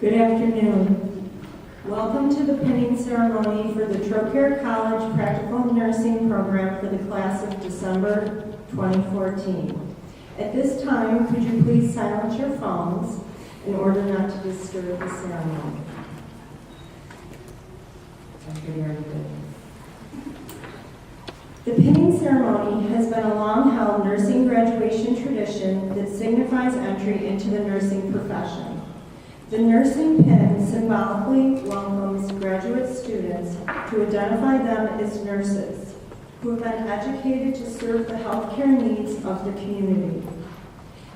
Good afternoon. Welcome to the pinning ceremony for the Trocaire College Practical Nursing Program for the class of December 2014. At this time, could you please silence your phones in order not to disturb the ceremony? The pinning ceremony has been a long-held nursing graduation tradition that signifies entry into the nursing profession. The nursing pin symbolically welcomes graduate students to identify them as nurses who have been educated to serve the healthcare needs of the community.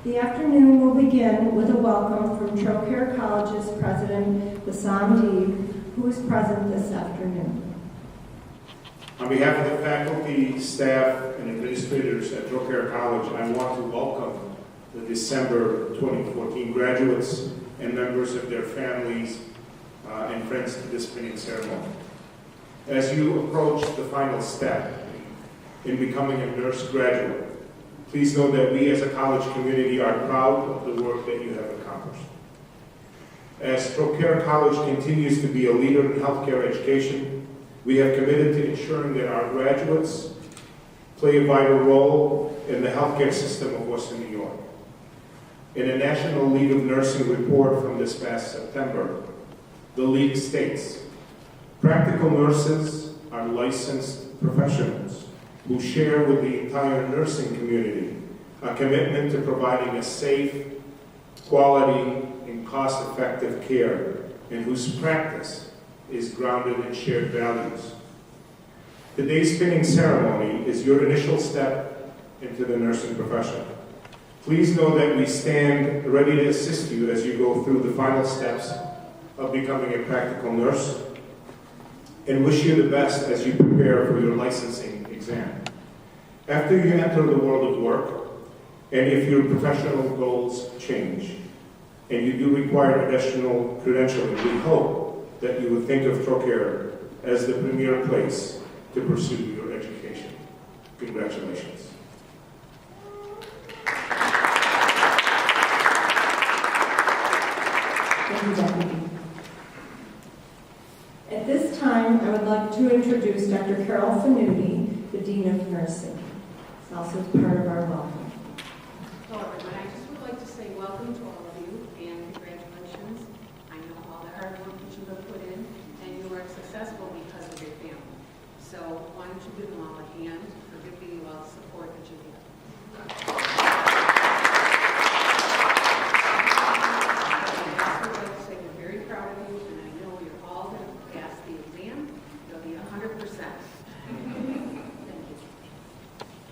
The afternoon will begin with a welcome from Trocaire College's President, Bassam Deeb, who is present this afternoon. On behalf of the faculty, staff, and administrators at Trocaire College, I want to welcome the December 2014 graduates and members of their families and friends to this pinning ceremony. As you approach the final step in becoming a nurse graduate, please know that we as a college community are proud of the work that you have accomplished. As Trocaire College continues to be a leader in healthcare education, we have committed to ensuring that our graduates play a vital role in the healthcare system of Western New York. In a National League of Nursing report from this past September, the League states, practical nurses are licensed professionals who share with the entire nursing community a commitment to providing a safe, quality, and cost-effective care, and whose practice is grounded in shared values. Today's pinning ceremony is your initial step into the nursing profession. Please know that we stand ready to assist you as you go through the final steps of becoming a practical nurse, and wish you the best as you prepare for your licensing exam. After you enter the world of work, and if your professional goals change, and you do require additional credentialing, we hope that you would think of Trocaire as the premier place to pursue your education. Congratulations. Thank you, Deputy. At this time, I would like to introduce Dr. Carol Fanuti, the Dean of Nursing. It's also part of our welcome. Hello, everyone. I just would like to say welcome to all of you and congratulations. I know all the hard work that you have put in, and you are successful because of your family. So why don't you give them all a hand for giving you all the support that you give.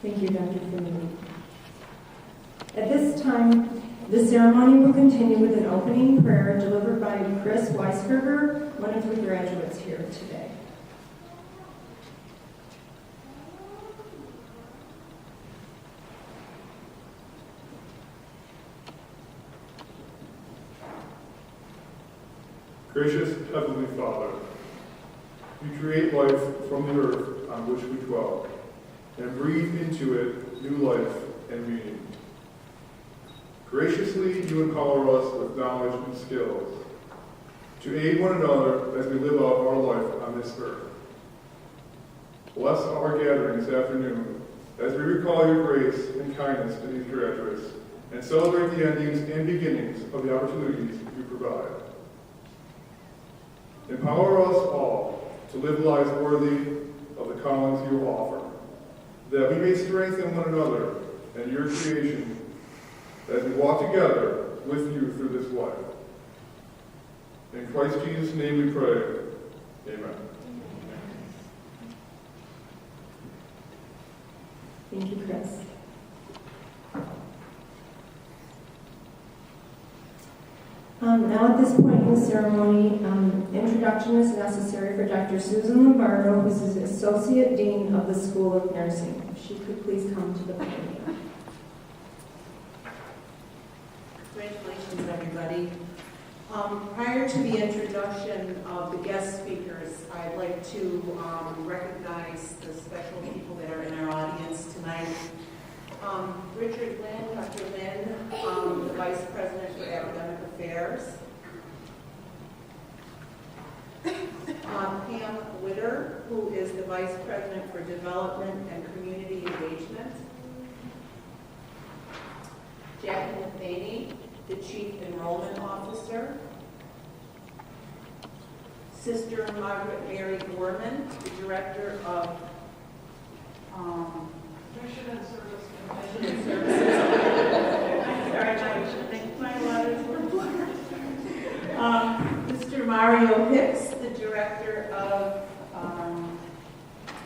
Thank you, Dr. Fanuti. At this time, the ceremony will continue with an opening prayer delivered by Chris Weisberger, one of the graduates here today. Gracious Heavenly Father, you create life from the earth on which we dwell, and breathe into it new life and meaning. Graciously, you empower us with knowledge and skills to aid one another as we live out our life on this earth. Bless our gathering this afternoon as we recall your grace and kindness to these graduates and celebrate the endings and beginnings of the opportunities you provide. Empower us all to live lives worthy of the callings you offer, that we may strengthen one another and your creation as we walk together with you through this life. In Christ Jesus' name we pray. Amen. Thank you, Chris. Now at this point in the ceremony, introduction is necessary for Dr. Susan Lombardo, who is Associate Dean of the School of Nursing. If she could please come to the podium. Congratulations, everybody. Prior to the introduction of the guest speakers, I'd like to recognize the special people that are in our audience tonight. Richard Lynn, Dr. Lynn, the Vice President for Academic Affairs. Vice President for Development and Community Engagement. Jackie Mathaney, the Chief Enrollment Officer. Sister Margaret Mary Gorman, the Director of Mission and Services. Sorry, I should think my letters were blurred. Mr. Mario Hicks, the Director of,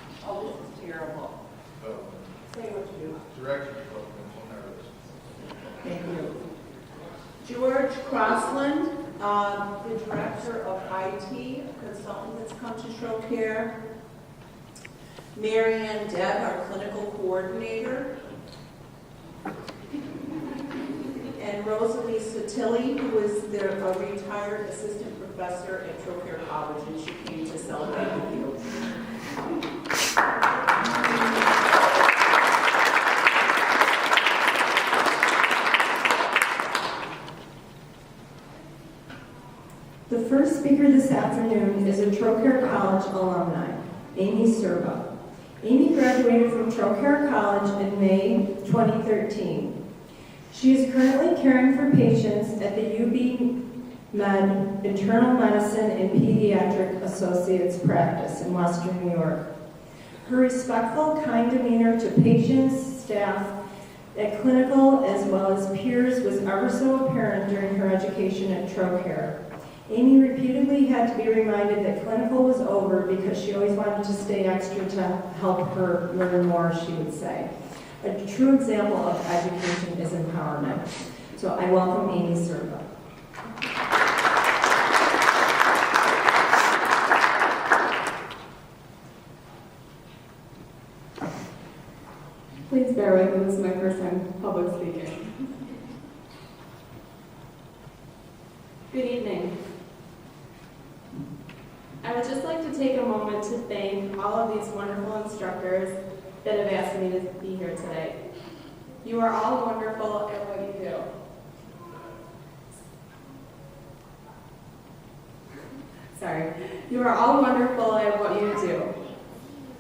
this is terrible. Say what you do. Direction of Mental Thank you. George Crossland, the Director of IT, consultant that's come to Trocaire. Mary Ann Deb, our Clinical Coordinator. And Rosalie Sotilli, who is a retired assistant professor at Trocaire College, and she came to celebrate with you. The first speaker this afternoon is a Trocaire College alumni, Amy Serba. Amy graduated from Trocaire College in May 2013. She is currently caring for patients at the UB Med Internal Medicine and Pediatric Associates practice in Western New York. Her respectful, kind demeanor to patients, staff, at clinical as well as peers was ever so apparent during her education at Trocaire. Amy repeatedly had to be reminded that clinical was over because she always wanted to stay extra to help her learn more, she would say. A true example of education is empowerment. So I welcome Amy Serba. Please bear with me, this is my first time public speaking. Good evening. I would just like to take a moment to thank all of these wonderful instructors that have asked me to be here today. You are all wonderful at what you do. Sorry. You are all wonderful at what you do,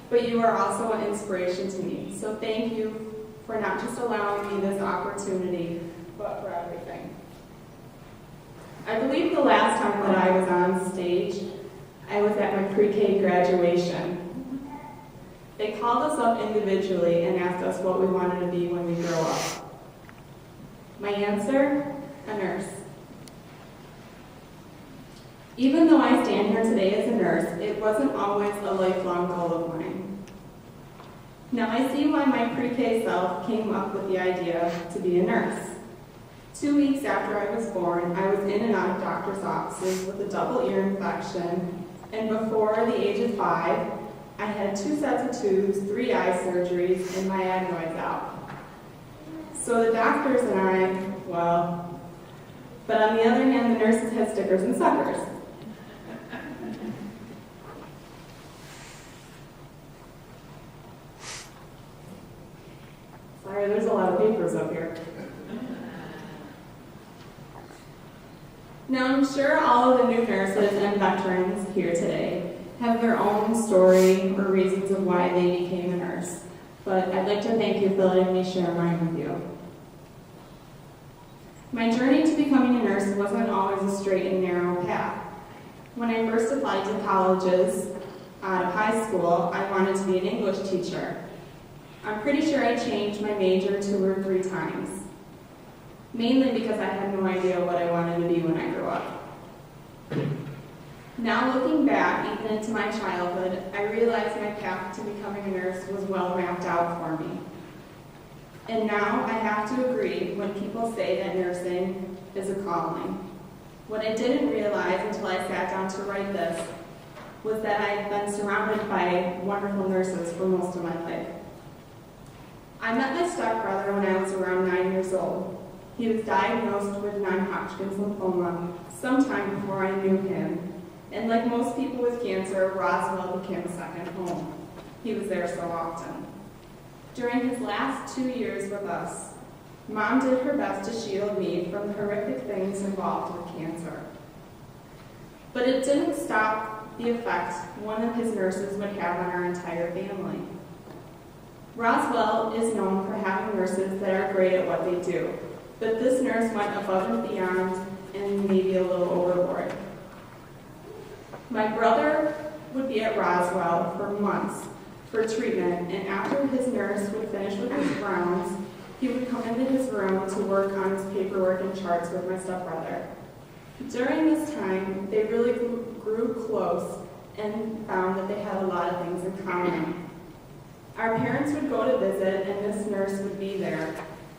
but you are also an inspiration to me. So thank you for not just allowing me this opportunity, but for everything. I believe the last time that I was on stage, I was at my pre-K graduation. They called us up individually and asked us what we wanted to be when we grow up. My answer, a nurse. Even though I stand here today as a nurse, it wasn't always a lifelong goal of mine. Now I see why my pre-K self came up with the idea to be a nurse. 2 weeks after I was born, I was in and out of doctor's offices with a double ear infection, and before the age of 5, I had 2 sets of tubes, 3 eye surgeries, and my adenoids out. So the doctors and I, well, but on the other hand, the nurses had stickers and suckers. Sorry, there's a lot of papers up here. Now, I'm sure all of the new nurses and veterans here today have their own story or reasons of why they became a nurse, but I'd like to thank you for letting me share mine with you. My journey to becoming a nurse wasn't always a straight and narrow path. When I first applied to colleges out of high school, I wanted to be an English teacher. I'm pretty sure I changed my major 2 or 3 times, mainly because I had no idea what I wanted to be when I grew up. Now looking back, even into my childhood, I realized my path to becoming a nurse was well mapped out for me. And now I have to agree when people say that nursing is a calling. What I didn't realize until I sat down to write this was that I've been surrounded by wonderful nurses for most of my life. I met my stepbrother when I was around 9 years old. He was diagnosed with non-Hodgkin's lymphoma sometime before I knew him. And like most people with cancer, Roswell became a second home. He was there so often. During his last 2 years with us, Mom did her best to shield me from the horrific things involved with cancer. But it didn't stop the effect one of his nurses would have on our entire family. Roswell is known for having nurses that are great at what they do, but this nurse went above and beyond and maybe a little overboard. My brother would be at Roswell for months for treatment, and after his nurse would finish with his rounds, he would come into his room to work on his paperwork and charts with my stepbrother. During this time, they really grew close and found that they had a lot of things in common. Our parents would go to visit, and this nurse would be there,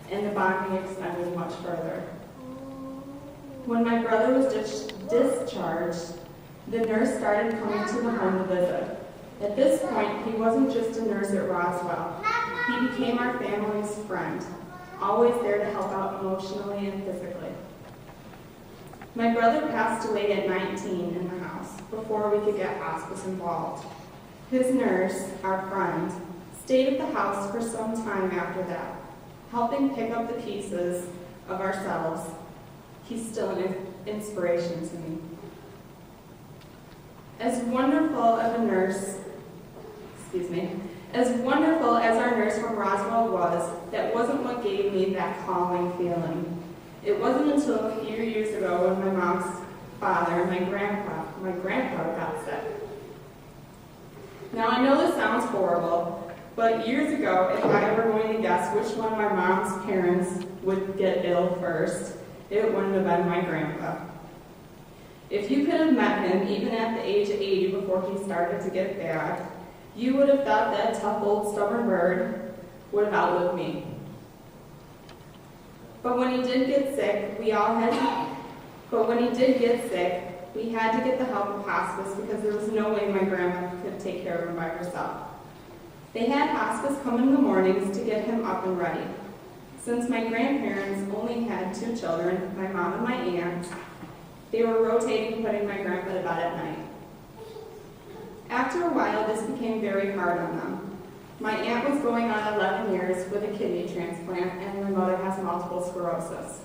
and the bonding extended much further. When my brother was discharged, the nurse started coming to the home to visit. At this point, he wasn't just a nurse at Roswell. He became our family's friend, always there to help out emotionally and physically. My brother passed away at 19 in the house before we could get hospice involved. His nurse, our friend, stayed at the house for some time after that, helping pick up the pieces of ourselves. He's still an inspiration to me. As wonderful as our nurse from Roswell was, that wasn't what gave me that calling feeling. It wasn't until a few years ago when my mom's father, my grandpa got sick. Now I know this sounds horrible, but years ago, if I were going to guess which one of my mom's parents would get ill first, it wouldn't have been my grandpa. If you could have met him even at the age of 80 before he started to get bad, you would have thought that tough old stubborn bird would have outlived me. But when he did get sick, we had to get the help of hospice because there was no way my grandma could take care of him by herself. They had hospice come in the mornings to get him up and ready. Since my grandparents only had 2 children, my mom and my aunt, they were rotating putting my grandpa to bed at night. After a while, this became very hard on them. My aunt was going on 11 years with a kidney transplant, and my mother has multiple sclerosis.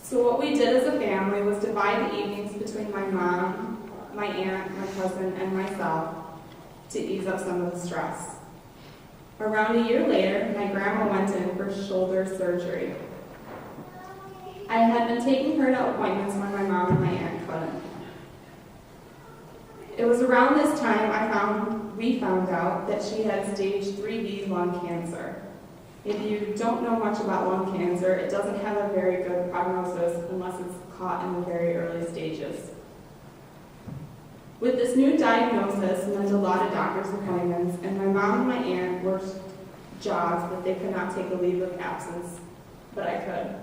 So what we did as a family was divide the evenings between my mom, my aunt, my cousin, and myself to ease up some of the stress. Around a year later, my grandma went in for shoulder surgery. I had been taking her to appointments when my mom and my aunt couldn't. It was around this time we found out that she had stage 3B lung cancer. If you don't know much about lung cancer, it doesn't have a very good prognosis unless it's caught in the very early stages. With this new diagnosis meant a lot of doctor's appointments, and my mom and my aunt worked jobs that they could not take a leave of absence, but I could.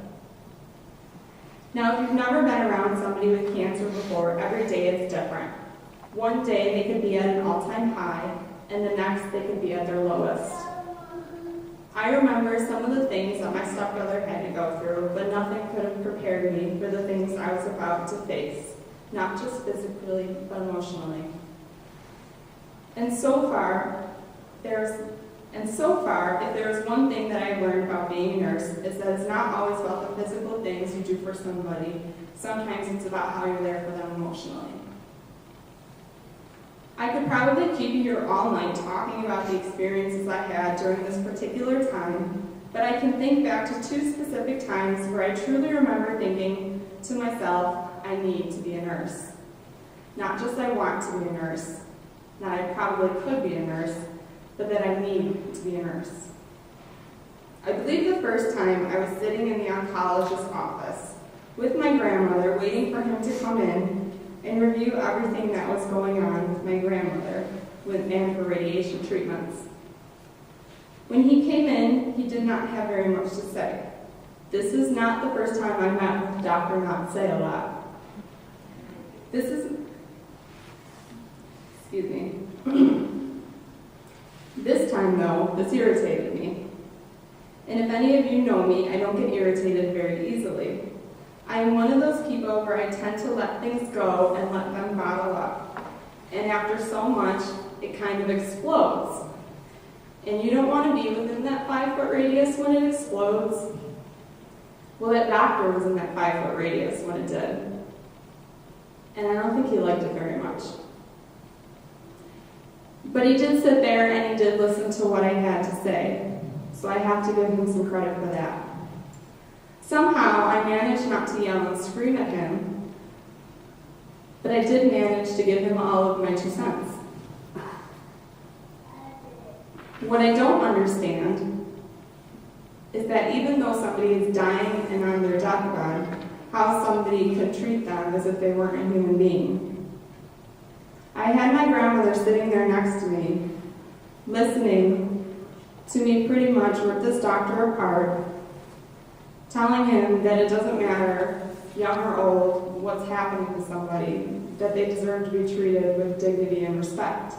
Now, if you've never been around somebody with cancer before, every day is different. One day they could be at an all-time high, and the next they could be at their lowest. I remember some of the things that my stepbrother had to go through, but nothing could have prepared me for the things I was about to face, not just physically, but emotionally. And so far, if there's one thing that I learned about being a nurse, is that it's not always about the physical things you do for somebody. Sometimes it's about how you're there for them emotionally. I could probably keep you here all night talking about the experiences I had during this particular time, but I can think back to 2 specific times where I truly remember thinking to myself, I need to be a nurse. Not just I want to be a nurse, not I probably could be a nurse, but that I need to be a nurse. I believe the first time I was sitting in the oncologist's office with my grandmother waiting for him to come in and review everything that was going on with my grandmother and her radiation treatments. When he came in, he did not have very much to say. This is not the first time I met with Dr. Not Say a Lot. This time, though, this irritated me. And if any of you know me, I don't get irritated very easily. I am one of those people where I tend to let things go and let them bottle up. And after so much, it kind of explodes. And you don't want to be within that 5-foot radius when it explodes. Well, that doctor was in that 5-foot radius when it did. and I don't think he liked it very much. But he did sit there and he did listen to what I had to say, so I have to give him some credit for that. Somehow I managed not to yell and scream at him, but I did manage to give him all of my 2 cents. What I don't understand is that even though somebody is dying and on their deathbed, how somebody could treat them as if they weren't a human being. I had my grandmother sitting there next to me, listening to me pretty much rip this doctor apart, telling him that it doesn't matter, young or old, what's happening to somebody, that they deserve to be treated with dignity and respect.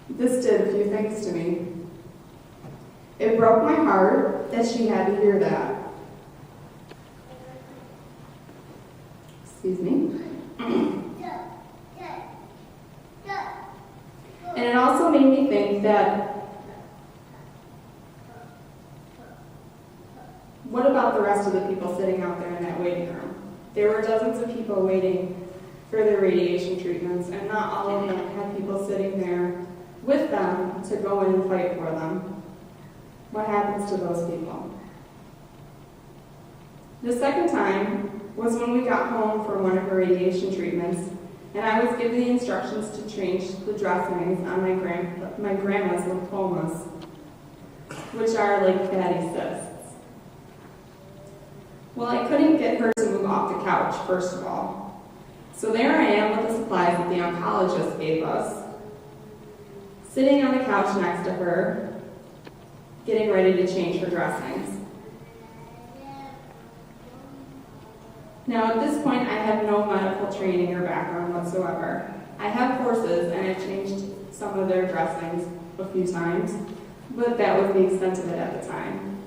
This did a few things to me. It broke my heart that she had to hear that. Excuse me. And it also made me think that, what about the rest of the people sitting out there in that waiting room? There were dozens of people waiting for their radiation treatments, and not all of them had people sitting there with them to go in and fight for them. What happens to those people? The second time was when we got home from one of her radiation treatments, and I was given the instructions to change the dressings on my grandma's lymphomas, which are like fatty cysts. Well, I couldn't get her to move off the couch, first of all. So there I am with the supplies that the oncologist gave us, sitting on the couch next to her, getting ready to change her dressings. Now, at this point, I have no medical training or background whatsoever. I have courses, and I've changed some of their dressings a few times, but that was the extent of it at the time.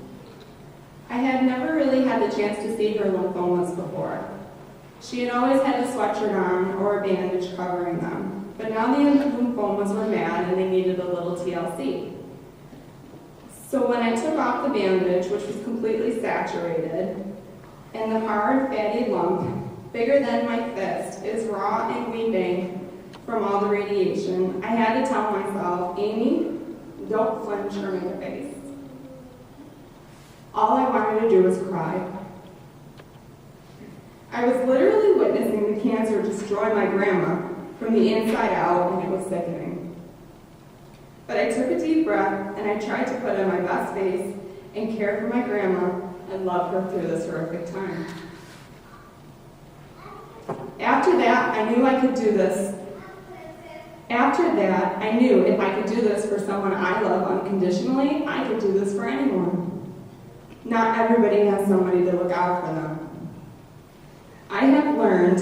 I had never really had the chance to see her lymphomas before. She had always had a sweatshirt on or a bandage covering them, but now the lymphomas were mad and they needed a little TLC. So when I took off the bandage, which was completely saturated, and the hard, fatty lump, bigger than my fist, is raw and weeping from all the radiation, I had to tell myself, Amy, don't flinch or make a face. All I wanted to do was cry. I was literally witnessing the cancer destroy my grandma from the inside out, and it was sickening. But I took a deep breath, and I tried to put on my best face and care for my grandma and love her through this horrific time. After that, I knew I could do this. After that, I knew if I could do this for someone I love unconditionally, I could do this for anyone. Not everybody has somebody to look out for them. I have learned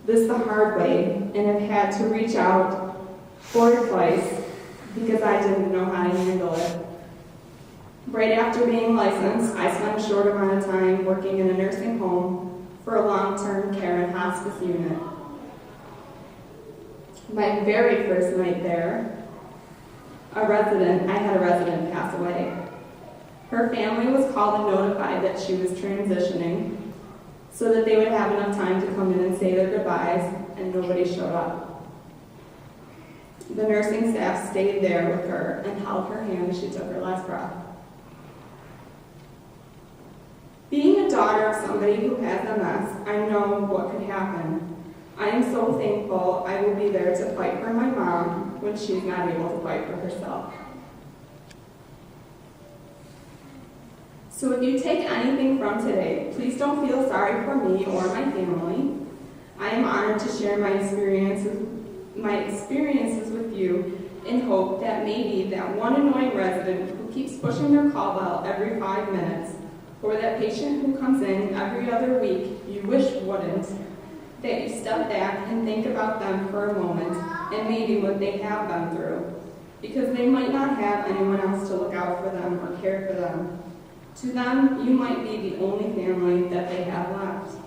this the hard way and have had to reach out for advice because I didn't know how to handle it. Right after being licensed, I spent a short amount of time working in a nursing home for a long-term care and hospice unit. My very first night there, I had a resident pass away. Her family was called and notified that she was transitioning so that they would have enough time to come in and say their goodbyes, and nobody showed up. The nursing staff stayed there with her and held her hand as she took her last breath. Being a daughter of somebody who has MS, I know what could happen. I am so thankful I will be there to fight for my mom when she's not able to fight for herself. So if you take anything from today, please don't feel sorry for me or my family. I am honored to share my experiences with you in hope that maybe that one annoying resident who keeps pushing their call bell every 5 minutes, or that patient who comes in every other week you wish wouldn't, that you step back and think about them for a moment and maybe what they have been through, because they might not have anyone else to look out for them or care for them. To them, you might be the only family that they have left.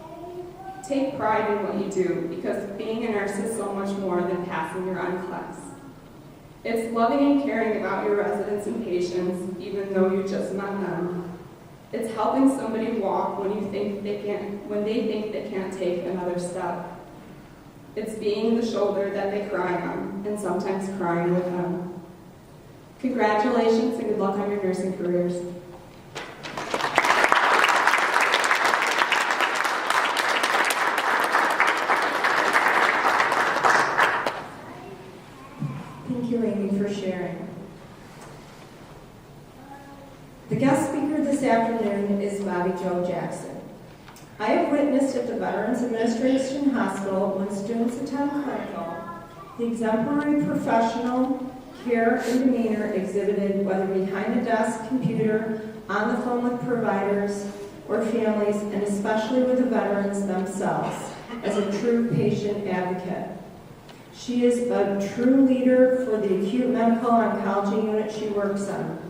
Take pride in what you do, because being a nurse is so much more than passing your NCLEX. It's loving and caring about your residents and patients, even though you just met them. It's helping somebody walk when they think they can't take another step. It's being the shoulder that they cry on, and sometimes crying with them. Congratulations and good luck on your nursing careers. Thank you, Amy, for sharing. The guest speaker this afternoon is Bobby Joe Jackson. I have witnessed at the Veterans Administration Hospital when students attend clinical, the exemplary professional care and demeanor exhibited whether behind a desk, computer, on the phone with providers or families, and especially with the veterans themselves, as a true patient advocate. She is a true leader for the acute medical oncology unit she works on.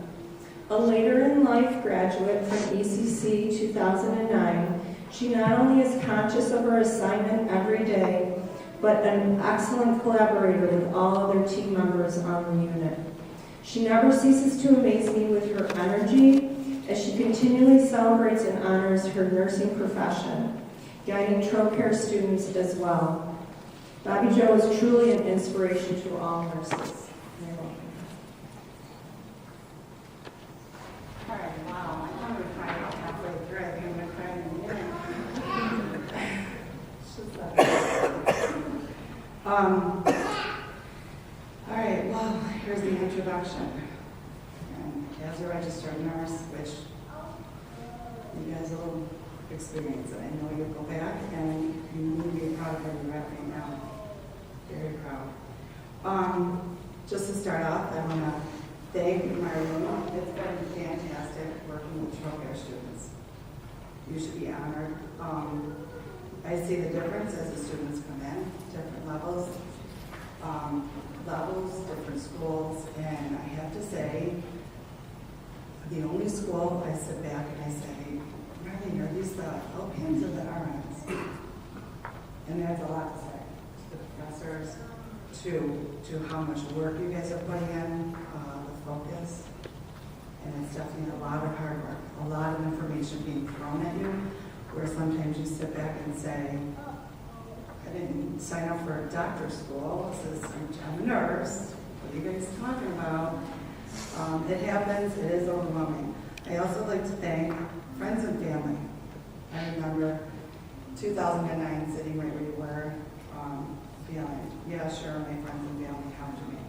A later-in-life graduate from ECC 2009, she not only is conscious of her assignment every day, but an excellent collaborator with all other team members on the unit. She never ceases to amaze me with her energy as she continually celebrates and honors her nursing profession, guiding Trocaire students as well. Bobby Joe is truly an inspiration to all nurses. You're welcome. All right, wow, I thought we were crying about halfway through. I think I'm gonna cry in a minute. It's just all right, well, here's the introduction. And as a registered nurse, which you guys will experience, and I know you'll go back and you will be proud of where you're at right now. Very proud. Just to start off, I want to thank Marlene. It's been fantastic working with Trocaire students. You should be honored. I see the difference as the students come in, different levels, different schools, and I have to say, the only school I sit back and I say, Marlene, are these the LPNs or the RNs? And that's a lot to say to the professors, to how much work you guys are putting in, the focus. And it's definitely a lot of hard work, a lot of information being thrown at you, where sometimes you sit back and say, I didn't sign up for a doctor's school. I'm a nurse. What are you guys talking about? It happens. It is overwhelming. I also like to thank friends and family. I remember 2009 sitting right where you were, feeling, yeah, sure, my friends and family come to me,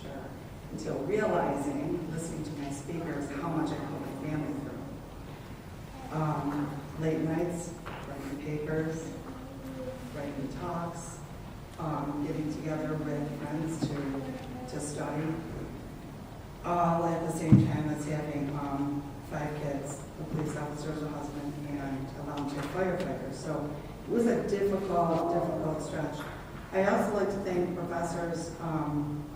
sure. Until realizing, listening to my speakers, how much I put my family through. Late nights, writing papers, writing talks, getting together with friends to study, all at the same time as having 5 kids, a police officer, a husband, and a volunteer firefighter. So it was a difficult stretch. I also like to thank professors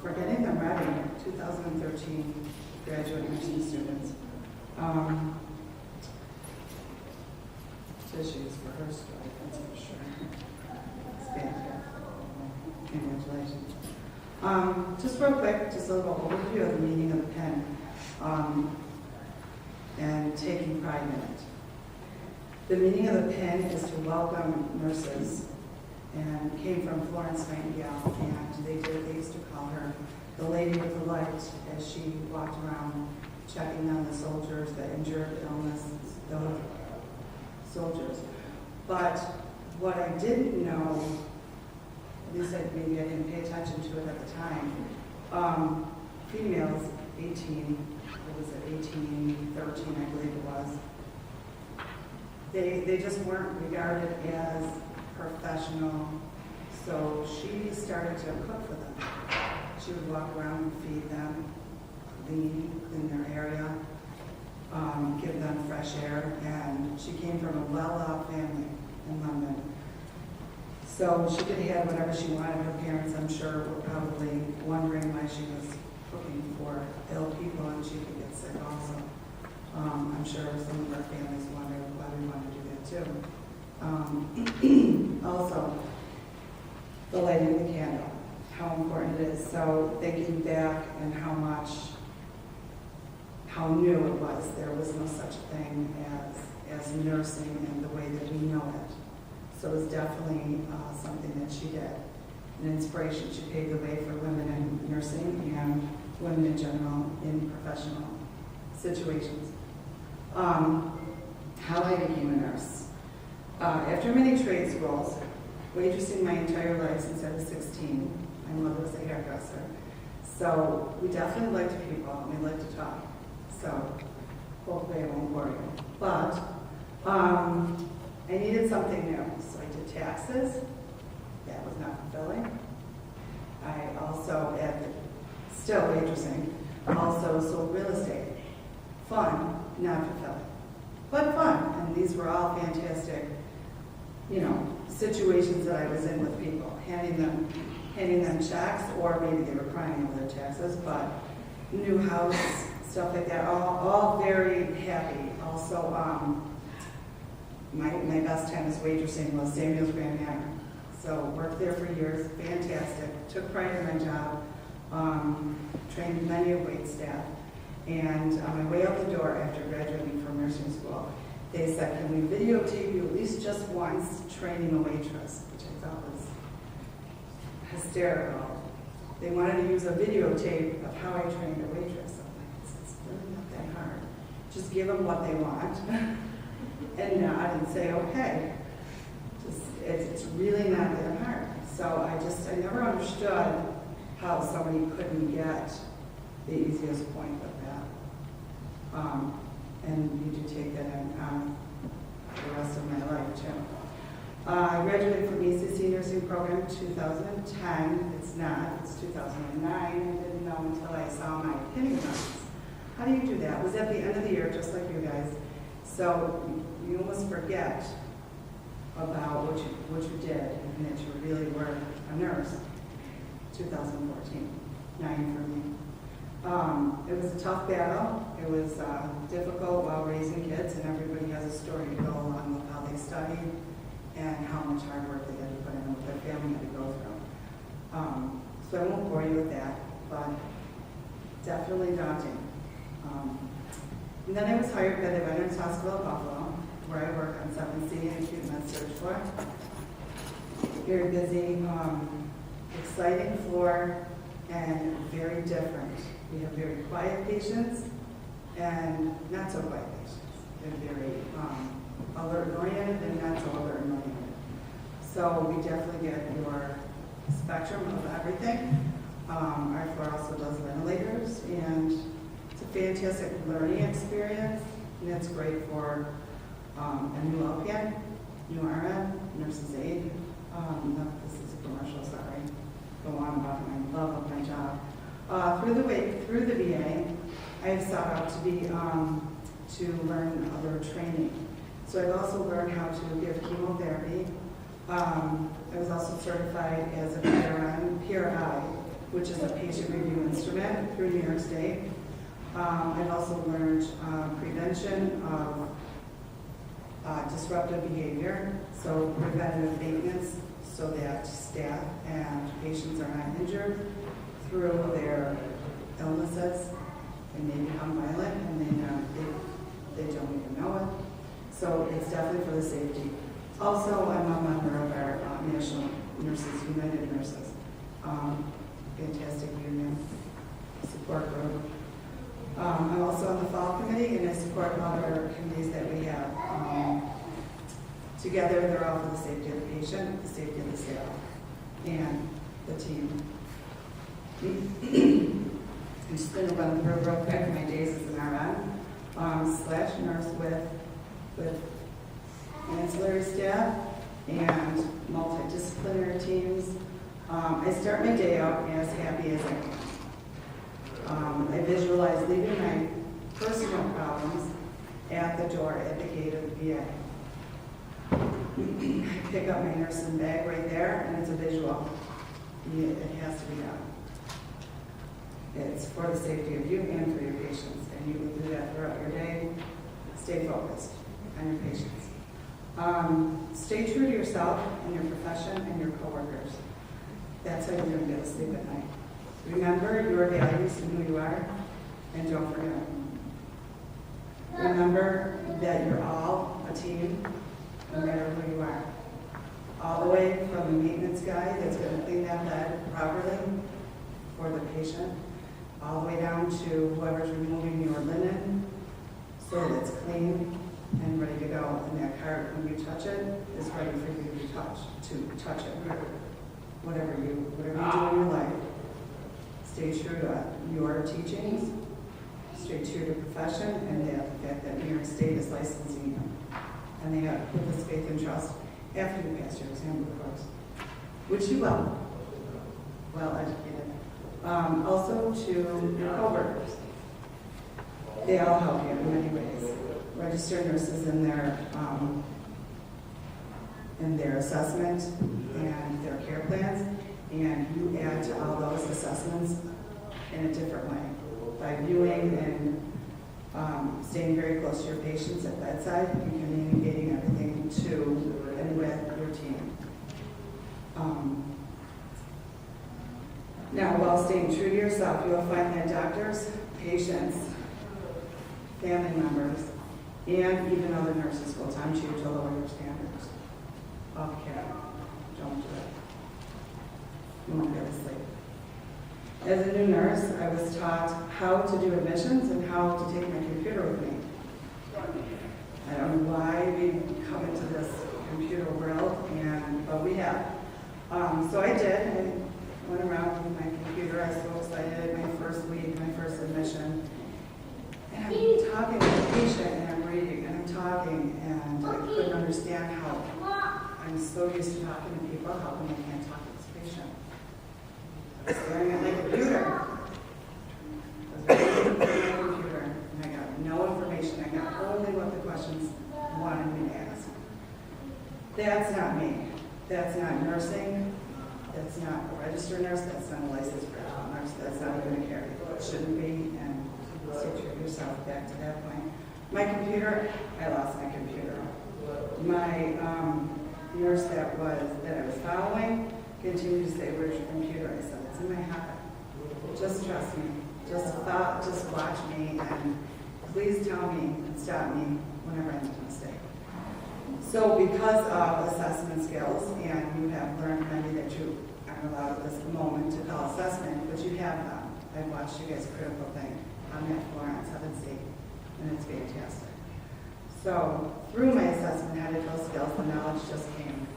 for getting them ready, 2013 graduate nursing students. Tissues for her story, that's for sure. It's fantastic. Congratulations. Just real quick, just a little overview of the meaning of the pen and taking pride in it. The meaning of the pen is to welcome nurses, and came from Florence Nightingale, and they used to call her the Lady with the Light as she walked around checking on the soldiers, the injured, illness, those soldiers. But what I didn't know, at least maybe I didn't pay attention to it at the time, females 18, what was it, 18, 13 I believe it was, they just weren't regarded as professional, so she started to cook for them. She would walk around and feed them, clean their area, give them fresh air, and she came from a well-off family in London. So she could have whatever she wanted. Her parents, I'm sure, were probably wondering why she was cooking for ill people and she could get sick also. I'm sure some of our families wondered why we want to do that too. Also, the lighting of the candle, how important it is. So thinking back and how new it was. There was no such thing as nursing in the way that we know it. So it was definitely something that she did. an inspiration. She paved the way for women in nursing and women in general in professional situations. How I became a nurse. After many trade schools, waitressing my entire life since I was 16. My mother was a hairdresser. So we definitely liked people and we liked to talk. So hopefully I won't bore you. But I needed something new. So I did taxes. That was not fulfilling. I also, still waitressing, also sold real estate. Fun, not fulfilling, but fun. And these were all fantastic, situations that I was in with people, handing them checks, or maybe they were crying over their taxes, but new house, stuff like that, all very happy. Also, my best time as waitressing was Samuel's Grand Manor. So worked there for years, fantastic, took pride in my job, trained many of wait staff, and on my way out the door after graduating from nursing school, they said, can we videotape you at least just once training a waitress, which I thought was hysterical. They wanted to use a videotape of how I trained a waitress. I'm like, it's really not that hard. Just give them what they want and nod and say, okay. It's really not that hard. So I never understood how somebody couldn't get the easiest point with that. And you do take that in the rest of my life too. I graduated from ECC nursing program in 2010. It's 2009. I didn't know until I saw my opinion notes. How do you do that? It was at the end of the year, just like you guys. So you almost forget about what you did and that you really were a nurse. 2014, 9 for me. It was a tough battle. It was difficult while raising kids, and everybody has a story to go along with how they studied and how much hard work they had to put in, what their family had to go through. So I won't bore you with that, but definitely daunting. And then I was hired by the Veterans Hospital of Buffalo, where I work on 7C and acute med surg floor. Very busy, exciting floor, and very different. We have very quiet patients and not so quiet patients. They're very alert-oriented and not so alert-oriented. So we definitely get your spectrum of everything. Our floor also does ventilators, and it's a fantastic learning experience, and it's great for a new LPN, new RN, nurse's aide. This is a commercial, sorry. Go on about my love of my job. Through the VA, I have sought out to learn other training. So I've also learned how to give chemotherapy. I was also certified as a PRI, which is a patient review instrument through New York State. I've also learned prevention of disruptive behavior, so preventative maintenance, so that staff and patients are not injured through their illnesses, and they become violent, and they don't even know it. So it's definitely for the safety. Also, I'm a member of our National Nurses, United Nurses, fantastic union support group. I'm also on the fall committee, and I support other committees that we have. Together, they're all for the safety of the patient, the safety of the staff, and the team. I'm just going to run through real quick my days as an RN / nurse with ancillary staff and multidisciplinary teams. I start my day out as happy as I can. I visualize leaving my personal problems at the door at the gate of the VA. I pick up my nursing bag right there, and it's a visual. It has to be done. It's for the safety of you and for your patients, and you will do that throughout your day. Stay focused on your patients. Stay true to yourself and your profession and your coworkers. That's how you're going to be able to sleep at night. Remember your values and who you are, and don't forget them. Remember that you're all a team, no matter who you are. All the way from the maintenance guy that's going to clean that bed down to whoever's removing your linen so that it's clean and ready to go. And that cart, when you touch it, is ready for you to touch it. Whatever you do in your life, stay true to your teachings, stay true to your profession, and the fact that New York State is licensing you. And they have put this faith and trust after you pass your exam, of course, which you will. Well educated. Also to your coworkers. They all help you in many ways. Registered nurses in their assessment and their care plans, and you add to all those assessments in a different way by viewing and staying very close to your patients at bedside and communicating everything to and with your team. Now, while staying true to yourself, you'll find that doctors, patients, family members, and even other nurses will tempt you to lower your standards of care. Don't do it. You won't be able to sleep. As a new nurse, I was taught how to do admissions and how to take my computer with me. I don't know why we come into this computer world, but we have. So I did. I went around with my computer. I was so excited. My first week, my first admission. And I'm talking to the patient, and I'm reading, and I'm talking, and I couldn't understand how I'm so used to talking to people, how come I can't talk to this patient? I was staring at my computer. I was reading my computer, and I got no information. I got only what the questions wanted me to ask. That's not me. That's not nursing. That's not a registered nurse. That's not a licensed registered nurse. That's not even a caregiver. It shouldn't be, and stay true to yourself back to that point. My computer, I lost my computer. My nurse that I was following continued to say, "Where's your computer?" I said, "It's in my head. Just trust me. Just watch me, and please tell me and stop me whenever I make a mistake." So because of assessment skills, and you have learned many that you aren't allowed at this moment to call assessment, but you have them. I've watched you guys critical thing on that floor on 7th Street, and it's fantastic. So through my assessment, how to those skills, the knowledge just came.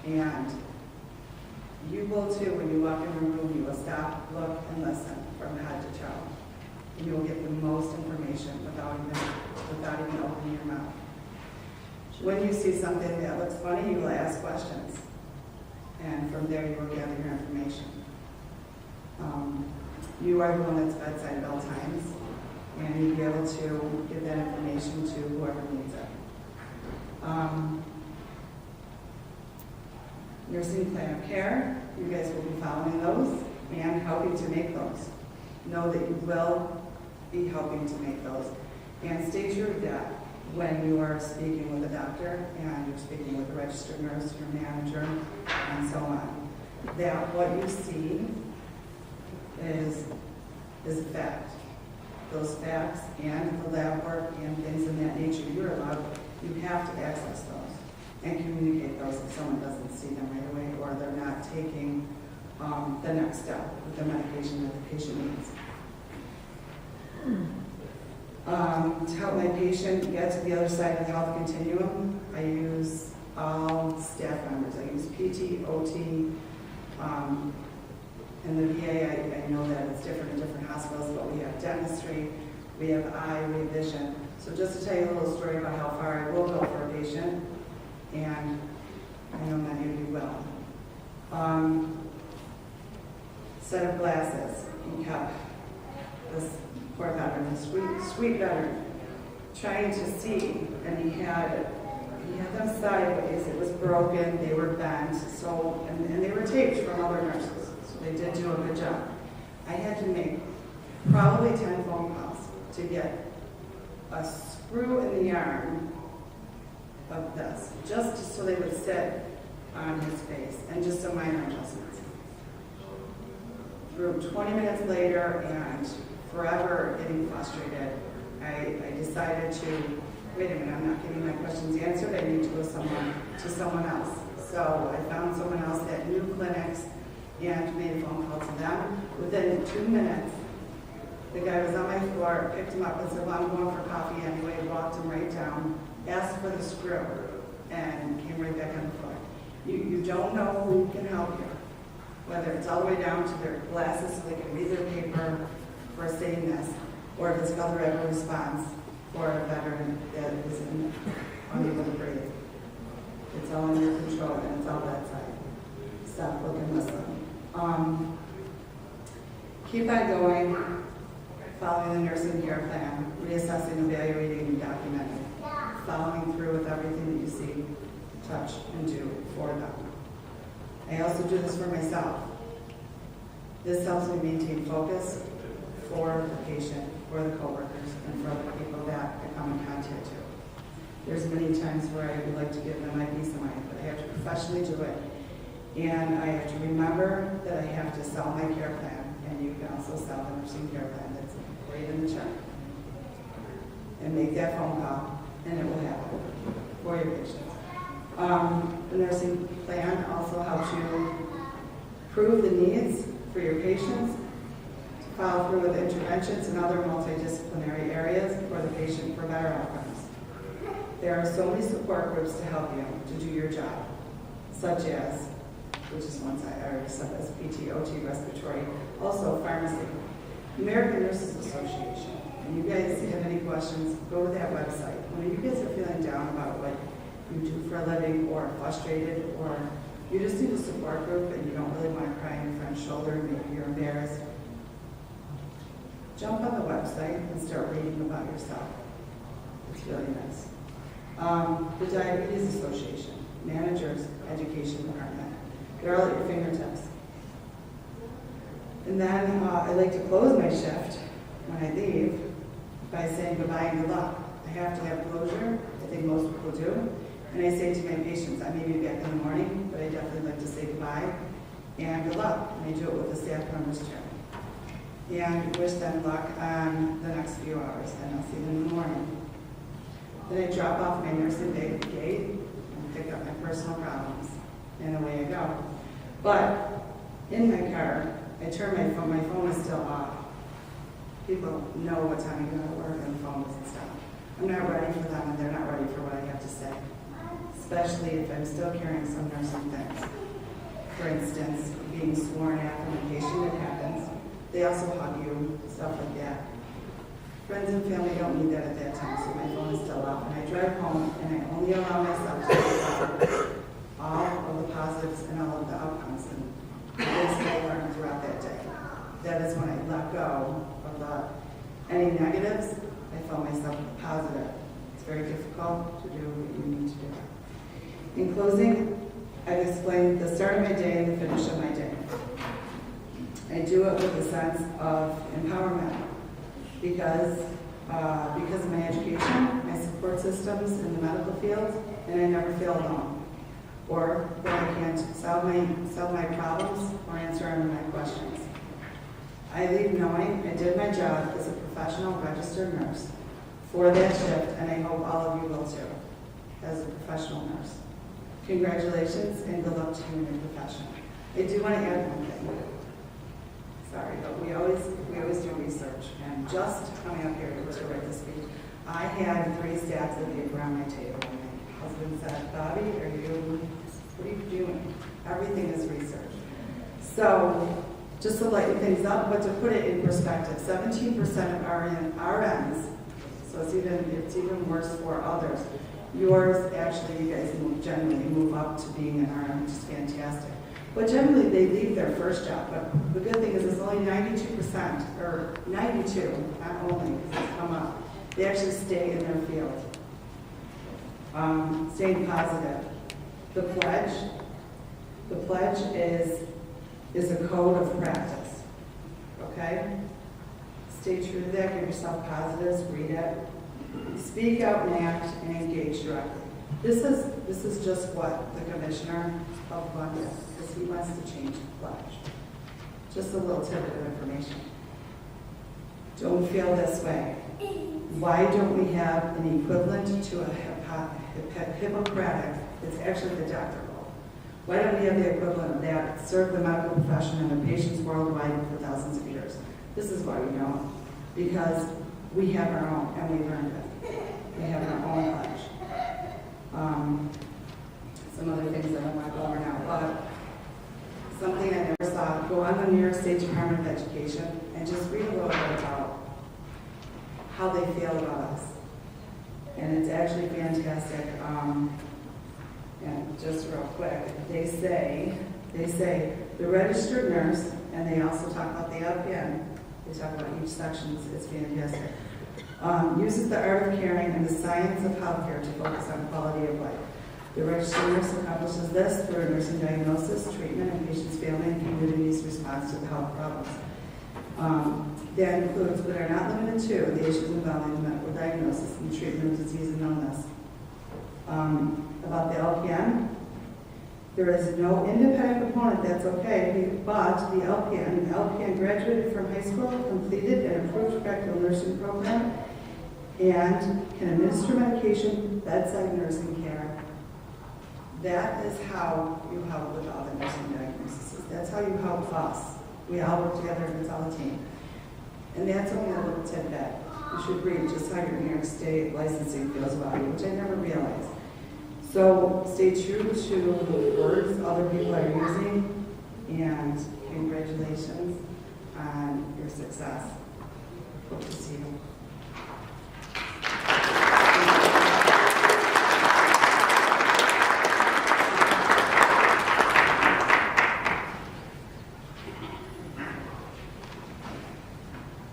And you will too, when you walk in a room, you will stop, look, and listen from head to toe. And you will get the most information without even opening your mouth. When you see something that looks funny, you will ask questions. And from there, you will gather your information. You are the one that's bedside at all times, and you'll be able to give that information to whoever needs it. Nursing plan of care, you guys will be following those and helping to make those. Know that you will be helping to make those. And stay true to that when you are speaking with a doctor and you're speaking with a registered nurse, your manager, and so on. That what you see is a fact. Those facts and the lab work and things of that nature you're allowed, you have to access those and communicate those if someone doesn't see them right away or they're not taking the next step with the medication that the patient needs. To help my patient get to the other side of the health continuum, I use all staff members. I use PT, OT, in the VA, I know that it's different in different hospitals, but we have dentistry, we have eye, we have vision. So just to tell you a little story about how far I will go for a patient, and I know many of you will. Set of glasses. He kept this poor veteran, this sweet veteran, trying to see, and he had them sideways. It was broken. They were bent. So, and they were taped from other nurses. So they did do a good job. I had to make probably 10 phone calls to get a screw in the arm of this, just so they would sit on his face, and just some minor adjustments. Through 20 minutes later, and forever getting frustrated, I decided to, wait a minute, I'm not getting my questions answered, I need to go to someone else. So I found someone else that knew clinics and made a phone call to them. Within 2 minutes, The guy was on my floor, picked him up and said, well, I'm going for coffee anyway, walked him right down, asked for the screw, and came right back on the floor. You don't know who can help you, whether it's all the way down to their glasses so they can read their paper for saying this, or if it's other ever response for a veteran that is unable to breathe. It's all in your control, and it's all that side. Stop, look, and listen. Keep on going, following the nursing care plan, reassessing, evaluating, and documenting, following through with everything that you see, touch, and do for them. I also do this for myself. This helps me maintain focus for the patient, for the coworkers, and for the people that I come in contact with. There's many times where I would like to give them my peace of mind, but I have to professionally do it. And I have to remember that I have to sell my care plan, and you can also sell the nursing care plan that's right in the check. And make that phone call, and it will happen for your patients. The nursing plan also helps you prove the needs for your patients, to follow through with interventions in other multidisciplinary areas for the patient for better outcomes. There are so many support groups to help you to do your job, such as, which is one side, I already said this, PT, OT, respiratory, also pharmacy, American Nurses Association. And you guys have any questions, go to that website. When you guys are feeling down about what you do for a living, or frustrated, or you just need a support group and you don't really want to cry on your friend's shoulder, maybe you're embarrassed, jump on the website and start reading about yourself. It's really nice. The Diabetes Association, Managers Education Department. They're all at your fingertips. And then I like to close my shift when I leave by saying goodbye and good luck. I have to have closure. I think most people do. And I say to my patients, I may be back in the morning, but I definitely like to say goodbye and good luck. And I do it with the staff members too. And wish them luck on the next few hours, and I'll see them in the morning. Then I drop off my nursing bag at the gate and pick up my personal problems, and away I go. But in my car, I turn my phone. My phone is still off. People know what time I go to work, and the phone doesn't stop. I'm not ready for them, and they're not ready for what I have to say, especially if I'm still carrying some nursing things. For instance, being sworn after medication, it happens. They also hug you, stuff like that. Friends and family don't need that at that time, so my phone is still off. And I drive home, and I only allow myself to think about all of the positives and all of the outcomes and the things that I learned throughout that day. That is when I let go of any negatives. I found myself positive. It's very difficult to do what you need to do. In closing, I've explained the start of my day and the finish of my day. I do it with a sense of empowerment because of my education, my support systems in the medical field, and I never feel alone, or that I can't solve my problems or answer any of my questions. I leave knowing I did my job as a professional registered nurse for that shift, and I hope all of you will too, as a professional nurse. Congratulations and good luck to you in your profession. I do want to add one thing. Sorry, but we always do research, and just coming up here to write this speech, I had 3 stats of paper on my table, and my husband said, Bobby, what are you doing? Everything is research. So, just to lighten things up, but to put it in perspective, 17% of RNs, so it's even worse for others. Yours, actually, you guys generally move up to being an RN, which is fantastic. But generally, they leave their first job. But the good thing is it's only 92%, or 92, not only, because it's come up. They actually stay in their field. Staying positive. The pledge is a code of practice. Okay? Stay true to that. Give yourself positives. Read it. Speak out and act and engage directly. This is just what the commissioner of London, because he wants to change the pledge. Just a little tidbit of information. Don't feel this way. Why don't we have an equivalent to a Hippocratic? It's actually the doctor role. Why don't we have the equivalent of that? Serve the medical profession and the patients worldwide for thousands of years. This is why we don't. because we have our own, and we've earned it. We have our own pledge. Some other things that I want to go over now, but something I never saw, go on the New York State Department of Education and just read a little bit about how they feel about us. And it's actually fantastic. And just real quick, they say the registered nurse, and they also talk about the LPN, they talk about each section, it's fantastic, uses the art of caring and the science of healthcare to focus on quality of life. The registered nurse accomplishes this through a nursing diagnosis, treatment, and patient's family and community's response to the health problems. That includes, but are not limited to, the issues involving the medical diagnosis and treatment of disease and illness. About the LPN, there is no independent component, that's okay, but the LPN graduated from high school, completed an approved practical nursing program, and can administer medication, bedside nursing care. That is how you help with all the nursing diagnoses. That's how you help us. We all work together and it's all a team. And that's only a little tidbit. You should read just how your New York State licensing feels about you, which I never realized. So stay true to the words other people are using, and congratulations on your success. Hope to see you.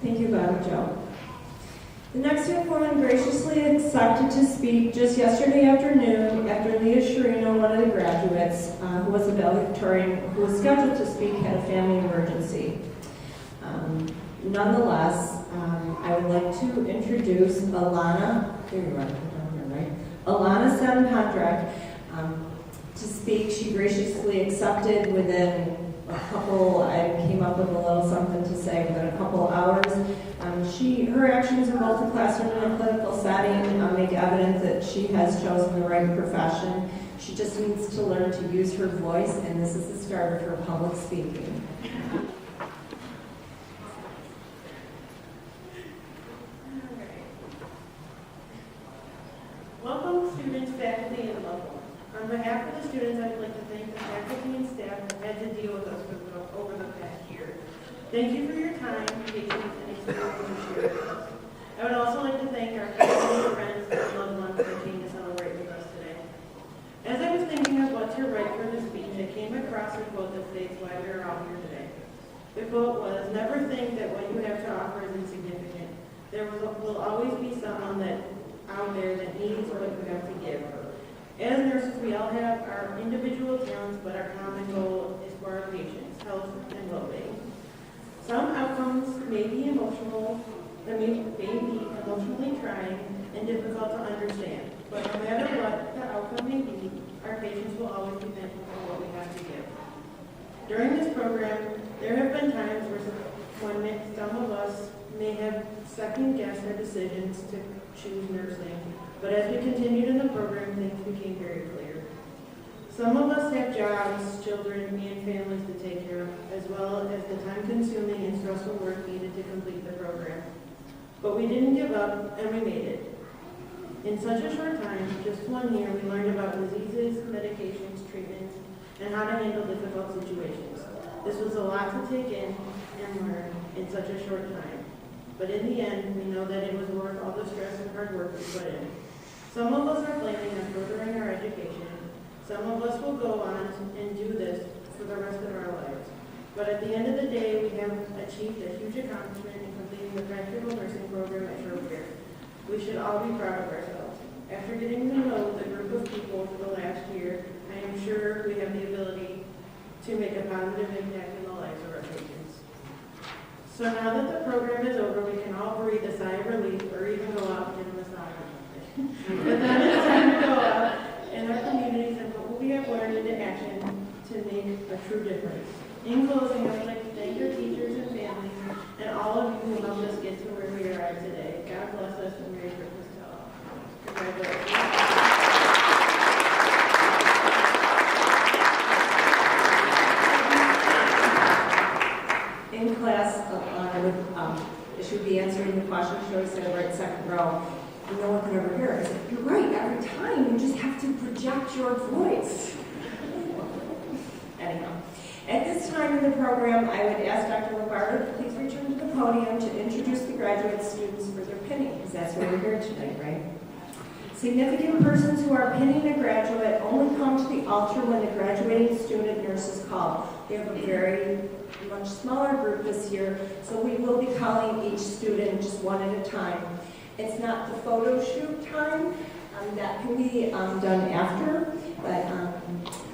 Thank you, Bob and Joe. The next young woman graciously accepted to speak just yesterday afternoon after Leah Sherino, one of the graduates, who was a valedictorian, who was scheduled to speak, had a family emergency. Nonetheless, I would like to introduce Alana, there you are, right? Alana Sanpandrak to speak. She graciously accepted within a couple, I came up with a little something to say within a couple hours. Her actions in both the classroom and the clinical setting make evident that she has chosen the right profession. She just needs to learn to use her voice, and this is the start of her public speaking. Welcome, students, faculty, and loved ones. On behalf of the students, I would like to thank the faculty and staff that had to deal with us over the past year. Thank you for your time, patience, and experience you shared with us. I would also like to thank our family, friends, and loved ones that came to celebrate with us today. As I was thinking of what to write for this speech, I came across a quote that states why we are all here today. The quote was, "Never think that what you have to offer is insignificant. There will always be someone out there that needs what you have to give." As nurses, we all have our individual talents, but our common goal is for our patients' health and well-being. Some outcomes may be emotionally trying and difficult to understand, but no matter what the outcome may be, our patients will always be thankful for what we have to give. During this program, there have been times when some of us may have second-guessed our decisions to choose nursing, but as we continued in the program, things became very clear. Some of us have jobs, children, and families to take care of, as well as the time-consuming and stressful work needed to complete the program. But we didn't give up, and we made it. In such a short time, just 1 year, we learned about diseases, medications, treatments, and how to handle difficult situations. This was a lot to take in and learn in such a short time. But in the end, we know that it was worth all the stress and hard work we put in. Some of us are planning on furthering our education. Some of us will go on and do this for the rest of our lives. But at the end of the day, we have achieved a huge accomplishment in completing the practical nursing program at Trocaire. We should all be proud of ourselves. After getting to know the group of people for the last year, I am sure we have the ability to make a positive impact in the lives of our patients. So now that the program is over, we can all breathe a sigh of relief or even go out and get a massage or something. But then it's time to go out in our communities and put what we have learned into action to make a true difference. In closing, I would like to thank our teachers and families and all of you who helped us get to where we are at today. God bless us and Merry Christmas to all. Congratulations. In class, she would be answering the project your voice. Anyhow, at this time in the program, I would ask Dr. Lombardo to please return to the podium to introduce the graduate students for their pinning, because that's why we're here tonight, right? Significant persons who are pinning a graduate only come to the altar when the graduating student nurse is called. We have a very much smaller group this year, so we will be calling each student just one at a time. It's not the photo shoot time. That can be done after, but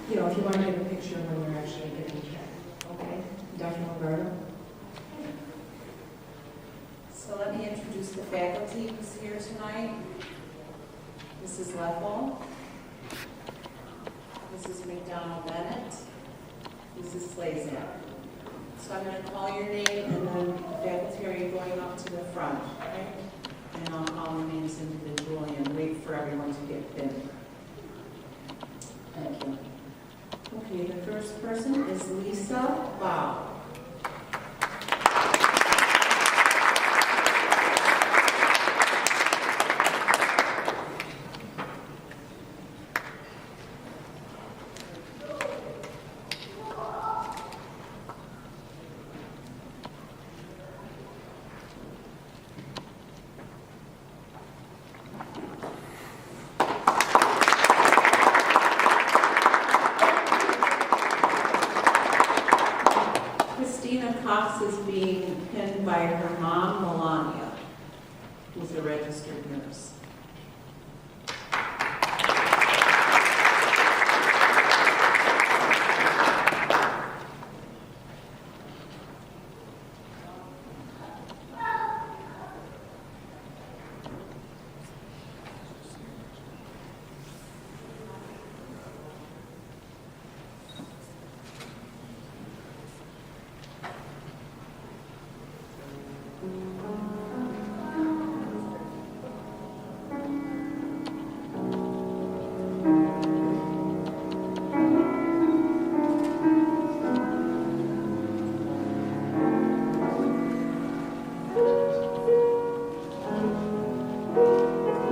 you know, if you want to get a picture when you're actually getting checked. Okay, Dr. Lombardo. So let me introduce the faculty who's here tonight. Mrs. Leffel, Mrs. McDonald-Bennett, Mrs. Slazak. So I'm going to call your name, and then the faculty, are you going up to the front, right? And I'll call the names individually and wait for everyone to get pinned. Thank you. Okay, the first person is Lisa Bow. Cox is being pinned by her mom, Melania, who's a registered nurse.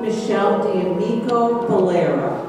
Michelle D'Amico Valera.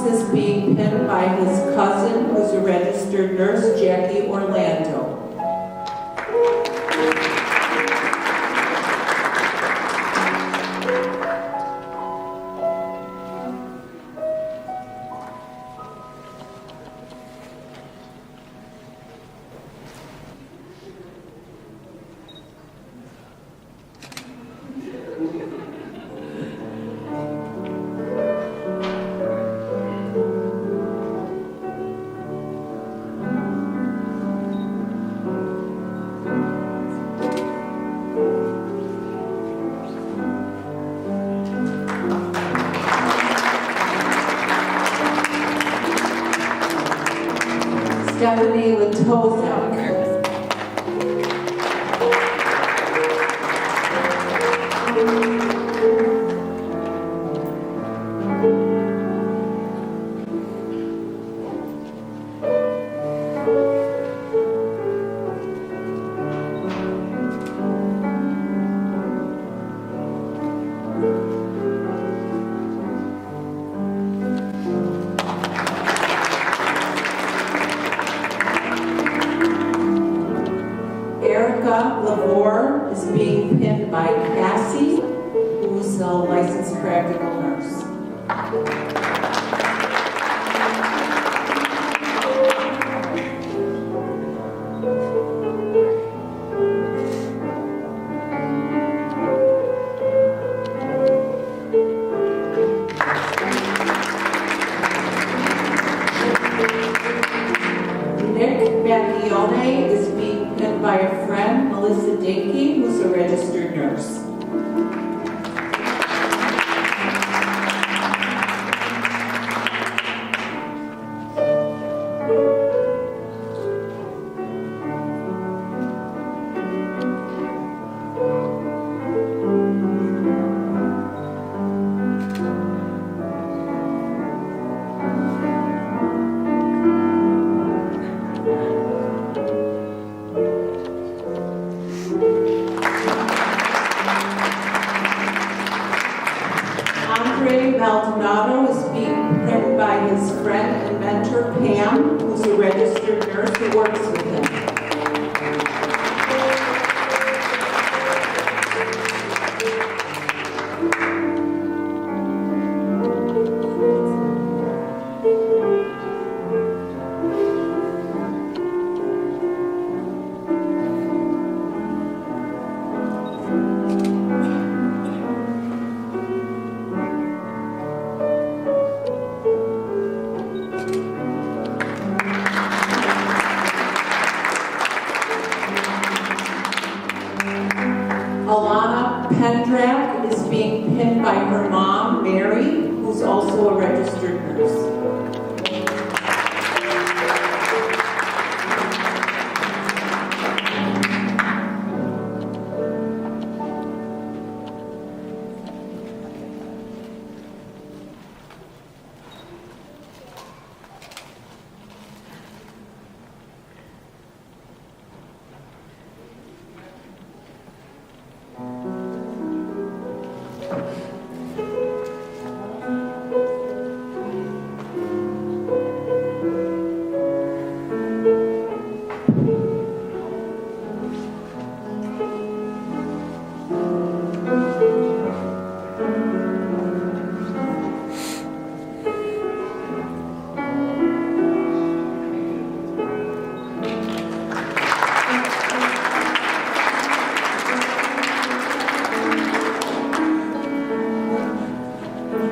Is being pinned by his cousin, who's a registered nurse, Jackie Orlando. Bethany Latozak. Erica Lavore is being pinned by Cassie, who's a licensed practical nurse. Nick Macchione is being pinned by a friend, Melissa Dinky, who's a registered nurse. Andre Maldonado is being pinned by his friend and mentor Pam, who's a registered nurse who works with him. Alana Pendrak is being pinned by her mom, Mary, who's also a registered nurse.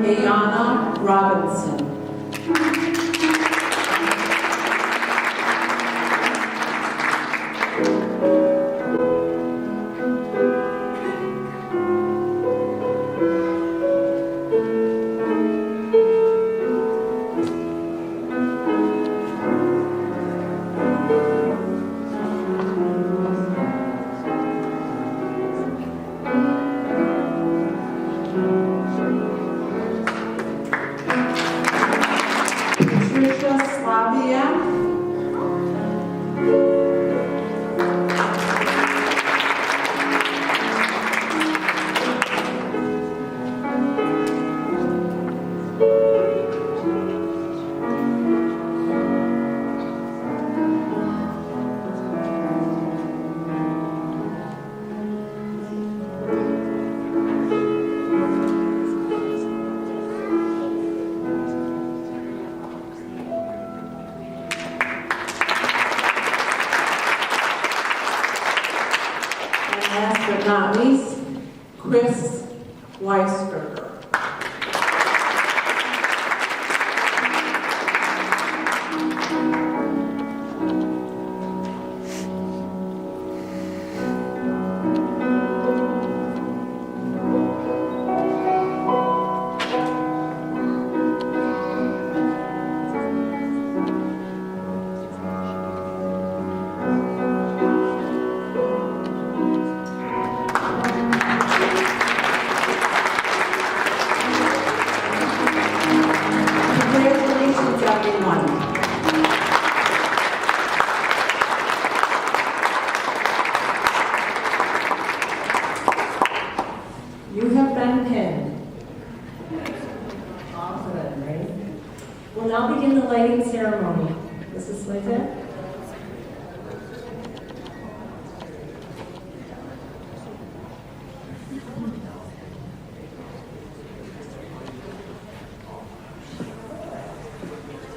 Ayana Robinson. Patricia Slaviak. And last but not least, Chris Weisberger. You have been pinned. All good, right? We'll now begin the lighting ceremony. Mrs. Slazak?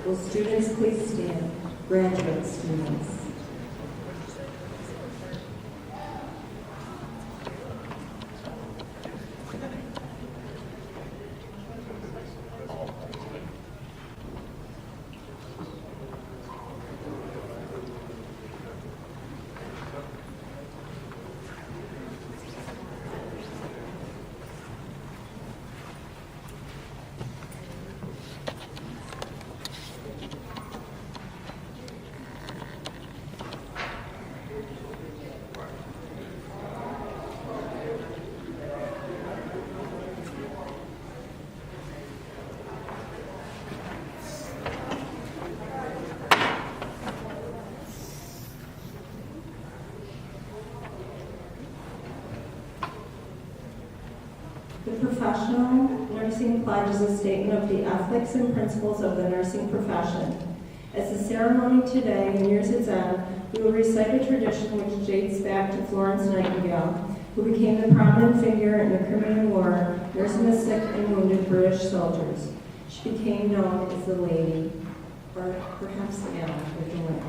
Will students please stand? Graduate students. The professional nursing pledge is a statement of the ethics and principles of the nursing profession. As the ceremony today nears its end, we will recite a tradition which dates back to Florence Nightingale, who became the prominent figure in the Crimean War, nursing the sick and wounded British soldiers. She became known as the Lady, or perhaps Anna, if you will.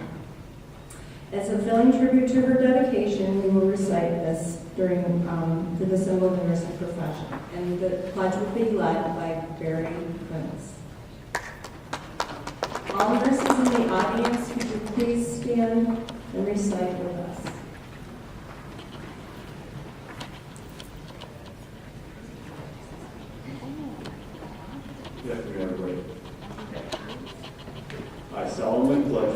As a fitting tribute to her dedication, we will recite this during for the symbol of the nursing profession. And the pledge will be led by Barry Prince. All nurses in the audience, would you please stand and recite with us? Yeah, we got it right. I solemnly pledge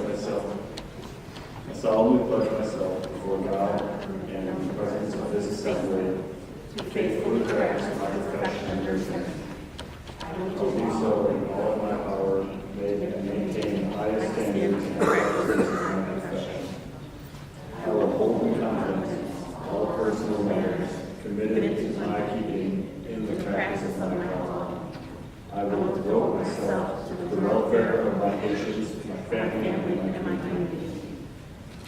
myself before God and in the presence of this assembly to faithfully practice my profession of nursing. I will do so in all of my power, and maintain the highest standards and practices of my profession. I will hold in confidence all personal matters committed to my keeping in the practice of my calling. I will devote myself to the welfare of my patients, my family, and my community.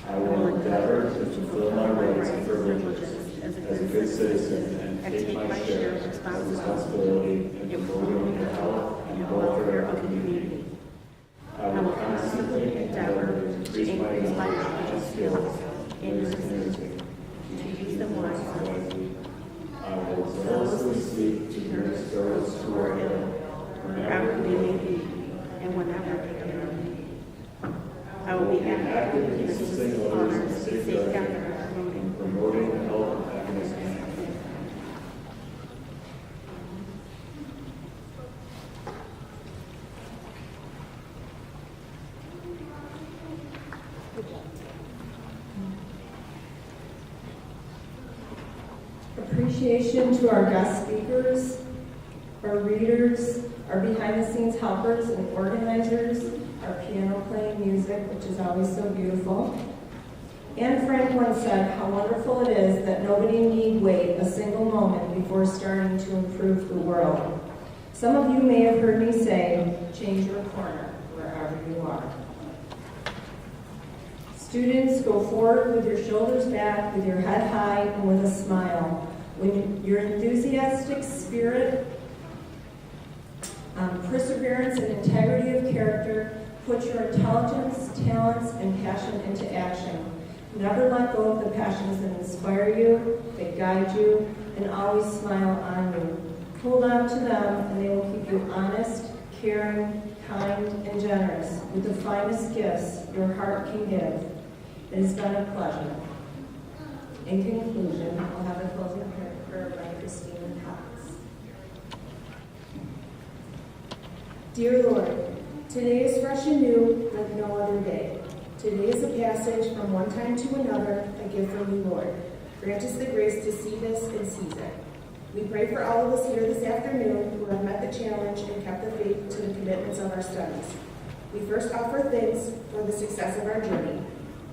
I will endeavor to fulfill my rights and privileges as a good citizen and take my share of responsibility in promoting the health and welfare of the community. I will constantly endeavor to increase my knowledge and skills in nursing, to use them wisely. I will zealously seek to nurse those who are ill, wherever they may be, and whenever they may be. I will be active in assisting others in safeguarding and promoting the health and happiness of my family. Appreciation to our guest speakers, our readers, our behind-the-scenes helpers and organizers, our piano playing music, which is always so beautiful. Anne Frank once said how wonderful it is that nobody need wait a single moment before starting to improve the world. Some of you may have heard me say, change your corner wherever you are. Students, go forward with your shoulders back, with your head high, and with a smile. When your enthusiastic spirit, perseverance, and integrity of character put your intelligence, talents, and passion into action. Never let go of the passions that inspire you, that guide you, and always smile on you. Hold on to them, and they will keep you honest, caring, kind, and generous with the finest gifts your heart can give. It has been a pleasure. In conclusion, I'll have a closing prayer by Christine Cox. Dear Lord, today is fresh and new like no other day. Today is a passage from one time to another, a gift from you, Lord. Grant us the grace to see this and seize it. We pray for all of us here this afternoon who have met the challenge and kept the faith to the commitments of our studies. We first offer thanks for the success of our journey.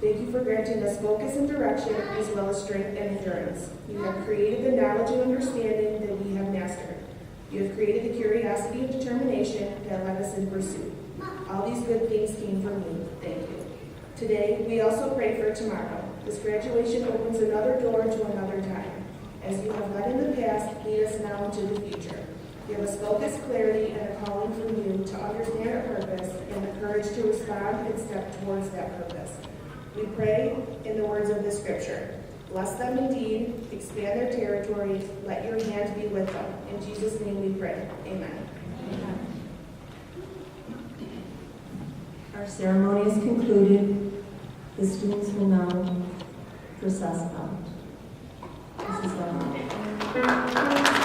Thank you for granting us focus and direction as well as strength and endurance. You have created the knowledge and understanding that we honesty and determination that led us in pursuit. All these good things came from you. Thank you. Today, we also pray for tomorrow. This graduation opens another door to another time. As you have led in the past, lead us now into the future. Give us focus, clarity, and a calling from you to understand our purpose and the courage to respond and step towards that purpose. We pray in the words of the scripture. Bless them indeed, expand their territory, let your hand be with them. In Jesus' name we pray. Amen. Our ceremony is concluded. The students will now process out. This is our moment.